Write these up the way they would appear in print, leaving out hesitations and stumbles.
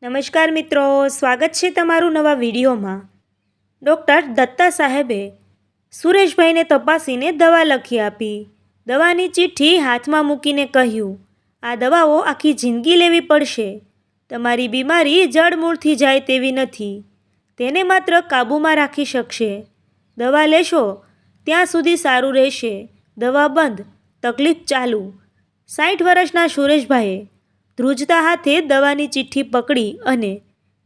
નમસ્કાર મિત્રો, સ્વાગત છે તમારું નવા વિડીયોમાં। ડૉક્ટર દત્તા સાહેબે સુરેશભાઈને તપાસીને દવા લખી આપી। દવાની ચિઠ્ઠી હાથમાં મૂકીને કહ્યું, આ દવાઓ આખી જિંદગી લેવી પડશે। તમારી બીમારી જડમૂળથી જાય તેવી નથી, તેને માત્ર કાબૂમાં રાખી શકશે। દવા લેશો ત્યાં સુધી સારું રહેશે, દવા બંધ, તકલીફ ચાલુ। 60 વર્ષના સુરેશભાઈએ ધ્રુજતા હાથે દવાની ચિઠ્ઠી પકડી અને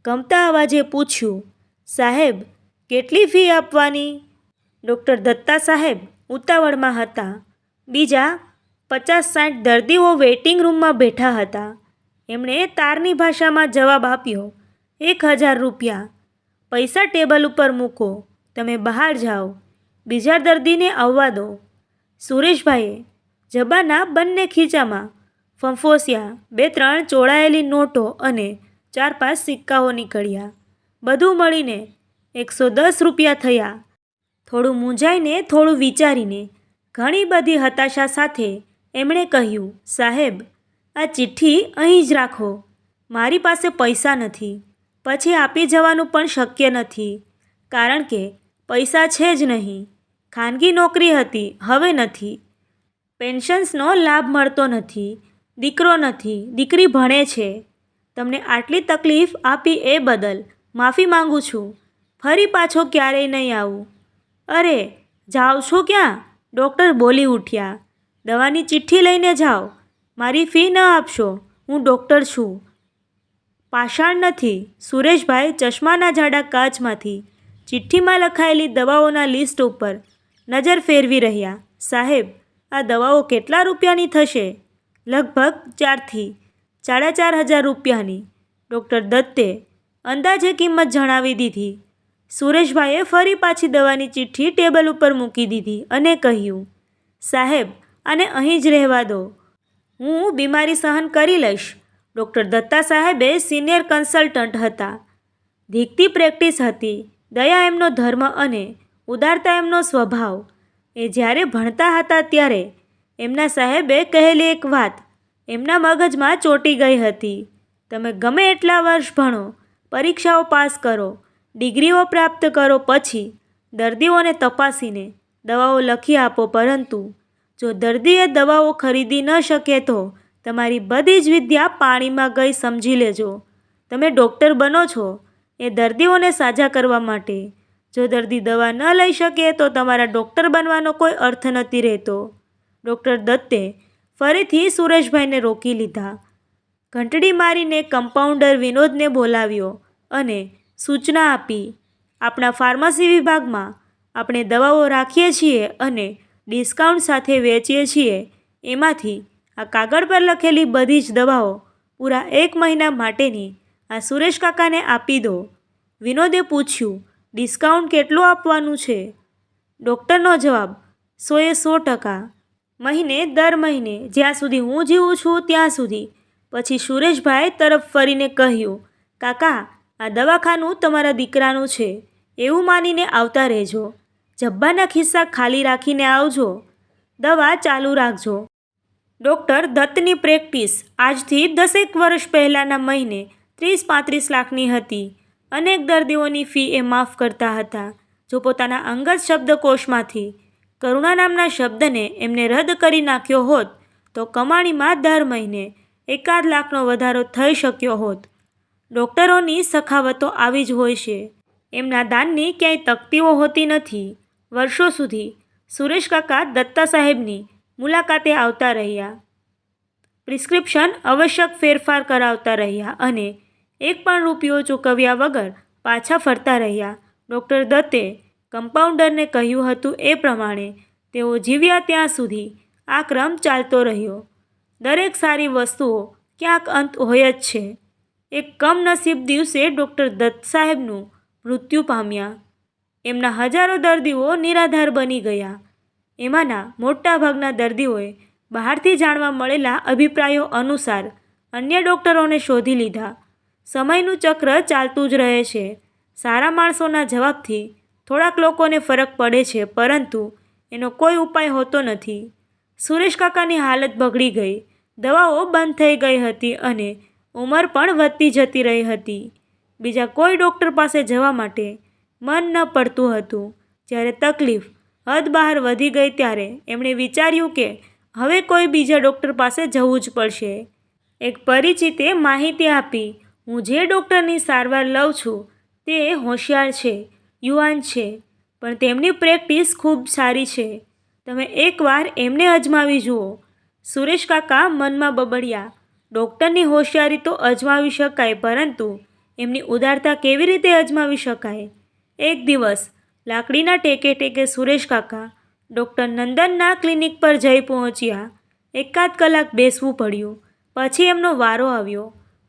ગમતા અવાજે પૂછ્યું, સાહેબ, કેટલી ફી આપવાની? ડૉક્ટર દત્તા સાહેબ ઉતાવળમાં હતા। બીજા 50-60 દર્દીઓ વેઇટિંગ રૂમમાં બેઠા હતા। એમણે તારની ભાષામાં જવાબ આપ્યો, 1000 રૂપિયા। પૈસા ટેબલ ઉપર મૂકો, તમે બહાર જાઓ, બીજા દર્દીને આવવા દો। સુરેશભાઈએ જબાના બંને ખીચામાં ફંફોસ્યા। 2-3 ચોળાયેલી નોટો અને 4-5 સિક્કાઓ નીકળ્યા। બધું મળીને 110 રૂપિયા થયા। થોડું મૂંઝાઈને, થોડું વિચારીને, ઘણી બધી હતાશા સાથે એમણે કહ્યું, સાહેબ, આ ચિઠ્ઠી અહીં જ રાખો, મારી પાસે પૈસા નથી, પછી આપી જવાનું પણ શક્ય નથી, કારણ કે પૈસા છે જ નહીં। ખાનગી નોકરી હતી, હવે નથી। પેન્શન્સનો લાભ મળતો નથી, દીકરો નથી, દીકરી ભણે છે। તમને આટલી તકલીફ આપી એ બદલ માફી માંગુ છું, ફરી પાછો ક્યારેય નહીં આવું। અરે, જાઓ છો ક્યાં? ડૉક્ટર બોલી ઉઠ્યા, દવાની ચિઠ્ઠી લઈને જાઓ, મારી ફી ન આપશો, હું ડૉક્ટર છું, પાષાણ નથી। સુરેશભાઈ ચશ્માના જાડા કાચમાંથી ચિઠ્ઠીમાં લખાયેલી દવાઓના લિસ્ટ ઉપર નજર ફેરવી રહ્યા। સાહેબ, આ દવાઓ કેટલા રૂપિયાની થશે? લગભગ 4,000 થી 4,500 રૂપિયાની। ડૉક્ટર દત્તે અંદાજે કિંમત જણાવી દીધી। સુરેશભાઈએ ફરી પાછી દવાની ચિઠ્ઠી ટેબલ ઉપર મૂકી દીધી અને કહ્યું, સાહેબ, આને અહીં જ રહેવા દો, હું બીમારી સહન કરી લઈશ। ડૉક્ટર દત્તા સાહેબે સિનિયર કન્સલ્ટન્ટ હતા। ધીકતી પ્રેક્ટિસ હતી, દયા એમનો ધર્મ અને ઉદારતા એમનો સ્વભાવ। એ જ્યારે ભણતા હતા ત્યારે એમના સાહેબે કહેલી એક વાત એમના મગજમાં ચોંટી ગઈ હતી, તમે ગમે એટલા વર્ષ ભણો, પરીક્ષાઓ પાસ કરો, ડિગ્રીઓ પ્રાપ્ત કરો, પછી દર્દીઓને તપાસીને દવાઓ લખી આપો, પરંતુ જો દર્દીએ દવાઓ ખરીદી ન શકે તો તમારી બધી જ વિદ્યા પાણીમાં ગઈ, સમજી લેજો। તમે ડૉક્ટર બનો છો એ દર્દીઓને સાજા કરવા માટે, જો દર્દી દવા ન લઈ શકે તો તમારા ડૉક્ટર બનવાનો કોઈ અર્થ નથી રહેતો। ડૉક્ટર દત્તે ફરીથી સુરેશભાઈને રોકી લીધા। ઘંટડી મારીને કમ્પાઉન્ડર વિનોદને બોલાવ્યો અને સૂચના આપી, આપણા ફાર્મસી વિભાગમાં આપણે દવાઓ રાખીએ છીએ અને ડિસ્કાઉન્ટ સાથે વેચીએ છીએ, એમાંથી આ કાગળ પર લખેલી બધી જ દવાઓ પૂરા 1 મહિના માટેની આ સુરેશ કાકાને આપી દો। વિનોદે પૂછ્યું, ડિસ્કાઉન્ટ કેટલું આપવાનું છે? ડૉક્ટરનો જવાબ, 100%। મહિને દર મહિને, જ્યાં સુધી હું જીવું છું ત્યાં સુધી। પછી સુરેશભાઈ તરફ ફરીને કહ્યું, કાકા, આ દવાખાનું તમારા દીકરાનું છે એવું માનીને આવતા રહેજો, જબ્બાના ખિસ્સા ખાલી રાખીને આવજો, દવા ચાલુ રાખજો। ડૉક્ટર દત્તની પ્રેક્ટિસ આજથી 10 વર્ષ પહેલાંના મહિને 30-35 લાખની હતી। અનેક દર્દીઓની ફી એ માફ કરતા હતા। જો પોતાના અંગત શબ્દકોશમાંથી કરુણા નામના શબ્દને એમને રદ કરી નાખ્યો હોત તો કમાણીમાં દર મહિને 1-1.5 લાખનો વધારો થઈ શક્યો હોત। ડૉક્ટરોની સખાવતો આવી જ હોય છે, એમના દાનની ક્યાંય તકતીઓ હોતી નથી। વર્ષો સુધી સુરેશ કાકા દત્તા સાહેબની મુલાકાતે આવતા રહ્યા, પ્રિસ્ક્રિપ્શન આવશ્યક ફેરફાર કરાવતા રહ્યા અને 1 પણ રૂપિયો ચૂકવ્યા વગર પાછા ફરતા રહ્યા। ડૉક્ટર દત્તે કમ્પાઉન્ડરને કહ્યું હતું એ પ્રમાણે તેઓ જીવ્યા ત્યાં સુધી આ ક્રમ ચાલતો રહ્યો। દરેક સારી વસ્તુઓ ક્યાંક અંત હોય જ છે। એક કમનસીબ દિવસે ડૉક્ટર દત્ત સાહેબનું મૃત્યુ પામ્યા। એમના હજારો દર્દીઓ નિરાધાર બની ગયા। એમાંના મોટાભાગના દર્દીઓએ બહારથી જાણવા મળેલા અભિપ્રાયો અનુસાર અન્ય ડૉક્ટરોને શોધી લીધા। સમયનું ચક્ર ચાલતું જ રહે છે। સારા માણસોના જવાબથી થોડાક લોકોને ફરક પડે છે, પરંતુ એનો કોઈ ઉપાય હોતો નથી। સુરેશ કાકાની હાલત બગડી ગઈ, દવાઓ બંધ થઈ ગઈ હતી અને ઉંમર પણ વધતી જતી રહી હતી. બીજા કોઈ ડૉક્ટર પાસે જવા માટે મન ન પડતું હતું. જ્યારે તકલીફ હદ બહાર વધી ગઈ ત્યારે એમણે વિચાર્યું કે હવે કોઈ બીજા ડૉક્ટર પાસે જવું જ પડશે. એક પરિચિતે માહિતી આપી, હું જે ડૉક્ટરની સારવાર લઉં છું તે હોશિયાર છે, યુવાન છે, પણ તેમની પ્રેક્ટિસ ખૂબ સારી છે. તમે એકવાર એમને અજમાવી જુઓ. સુરેશ કાકા મનમાં બબડ્યા, ડૉક્ટરની હોશિયારી તો અજમાવી શકાય, પરંતુ એમની ઉદારતા કેવી રીતે અજમાવી શકાય? એક દિવસ લાકડીના ટેકે ટેકે સુરેશ કાકા ડૉક્ટર નંદનના ક્લિનિક પર જઈ પહોંચ્યા. એકાદ કલાક બેસવું પડ્યું. પછી એમનો વારો આવ્યો.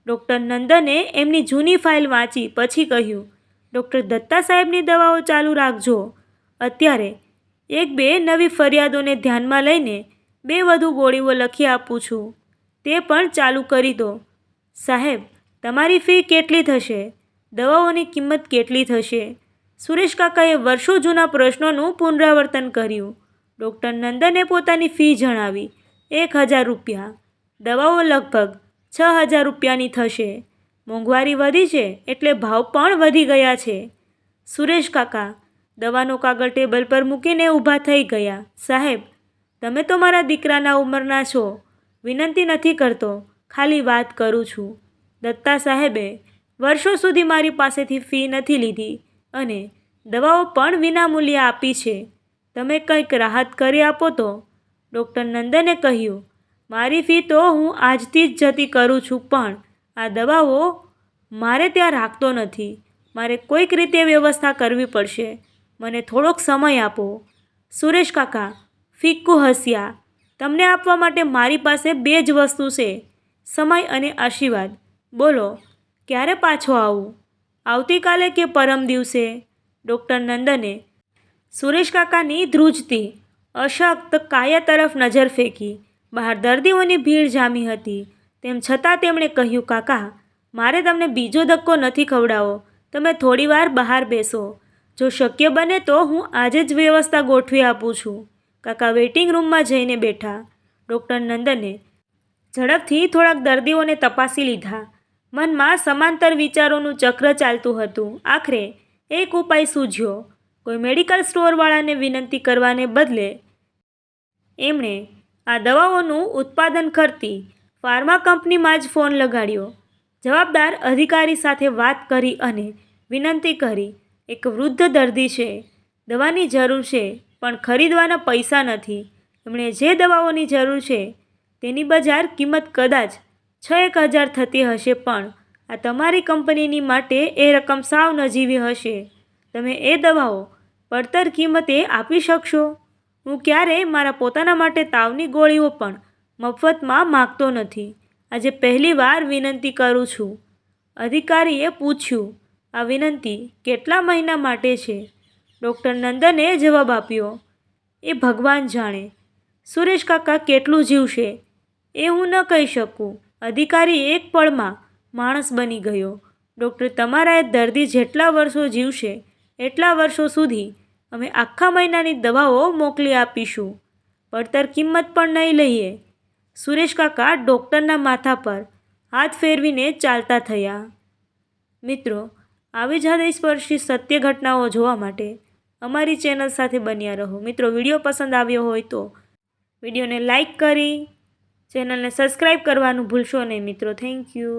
ડૉક્ટર નંદને એમની જૂની ફાઇલ વાંચી પછી કહ્યું, ડૉક્ટર દત્તા સાહેબની દવાઓ ચાલુ રાખજો. અત્યારે 1-2 નવી ફરિયાદોને ધ્યાનમાં લઈને 2 વધુ ગોળીઓ લખી આપું છું, તે પણ ચાલુ કરી દો. સાહેબ, તમારી ફી કેટલી થશે? દવાઓની કિંમત કેટલી થશે? સુરેશ કાકાએ વર્ષો જૂના પ્રશ્નોનું પુનરાવર્તન કર્યું. ડૉક્ટર નંદને પોતાની ફી જણાવી, 1000 રૂપિયા. દવાઓ લગભગ 6000 રૂપિયાની થશે. મોંઘવારી વધી છે એટલે ભાવ પણ વધી ગયા છે. સુરેશ કાકા દવાનો કાગળ ટેબલ પર મૂકીને ઊભા થઈ ગયા. સાહેબ, તમે તો મારા દીકરાના ઉંમરના છો. વિનંતી નથી કરતો, ખાલી વાત કરું છું. દત્તા સાહેબે વર્ષો સુધી મારી પાસેથી ફી નથી લીધી અને દવાઓ પણ વિનામૂલ્યે આપી છે. તમે કંઈક રાહત કરી આપો તો. ડૉક્ટર નંદને કહ્યું, મારી ફી તો હું આજથી જ જતી કરું છું, પણ આ દવાઓ મારે ત્યાં રાખતો નથી. મારે કોઈક રીતે વ્યવસ્થા કરવી પડશે. મને થોડોક સમય આપો. સુરેશ કાકા ફિક્કું હસ્યા. તમને આપવા માટે મારી પાસે 2 જ વસ્તુ છે, સમય અને આશીર્વાદ. બોલો, ક્યારે પાછો આવું? આવતીકાલે કે પરમ દિવસે? ડૉક્ટર નંદને સુરેશ કાકાની ધ્રુજતી અશક્ત કાયા તરફ નજર ફેંકી. બહાર દર્દીઓની ભીડ જામી હતી. તેમ છતાં તેમણે કહ્યું, કાકા, મારે તમને બીજો ધક્કો નથી ખવડાવો. તમે થોડીવાર બહાર બેસો. જો શક્ય બને તો હું આજે જ વ્યવસ્થા ગોઠવી આપું છું. કાકા વેઇટિંગ રૂમમાં જઈને બેઠા. ડૉક્ટર નંદને ઝડપથી થોડાક દર્દીઓને તપાસી લીધા. મનમાં સમાંતર વિચારોનું ચક્ર ચાલતું હતું. આખરે એક ઉપાય સૂઝ્યો. કોઈ મેડિકલ સ્ટોરવાળાને વિનંતી કરવાને બદલે એમણે આ દવાઓનું ઉત્પાદન કરતી ફાર્મા કંપનીમાં જ ફોન લગાડ્યો. જવાબદાર અધિકારી સાથે વાત કરી અને વિનંતી કરી, એક વૃદ્ધ દર્દી છે, દવાની જરૂર છે, પણ ખરીદવાના પૈસા નથી. એમણે જે દવાઓની જરૂર છે તેની બજાર કિંમત કદાચ 6-1000 થતી હશે, પણ આ તમારી કંપનીની માટે એ રકમ સાવ નજીવી હશે. તમે એ દવાઓ પડતર કિંમતે આપી શકશો? હું ક્યારેય મારા પોતાના માટે તાવની ગોળીઓ પણ મફતમાં માગતો નથી. આજે પહેલીવાર વિનંતી કરું છું. અધિકારીએ પૂછ્યું, આ વિનંતી કેટલા મહિના માટે છે? ડૉક્ટર નંદને જવાબ આપ્યો, એ ભગવાન જાણે. સુરેશ કાકા કેટલું જીવશે એ હું ન કહી શકું. અધિકારી એક પળમાં માણસ બની ગયો. ડૉક્ટર, તમારા એ દર્દી જેટલા વર્ષો જીવશે એટલા વર્ષો સુધી અમે આખા મહિનાની દવાઓ મોકલી આપીશું. પડતર કિંમત પણ નહીં લઈએ. સુરેશ કાકા ડૉક્ટરના માથા પર હાથ ફેરવીને ચાલતા થયા. મિત્રો, આવી જ હૃદયસ્પર્શી સત્ય ઘટનાઓ જોવા માટે અમારી ચેનલ સાથે બન્યા રહો. મિત્રો, વિડીયો પસંદ આવ્યો હોય તો વિડીયોને લાઈક કરી ચેનલને સબસ્ક્રાઈબ કરવાનું ભૂલશો નહીં મિત્રો. Thank you.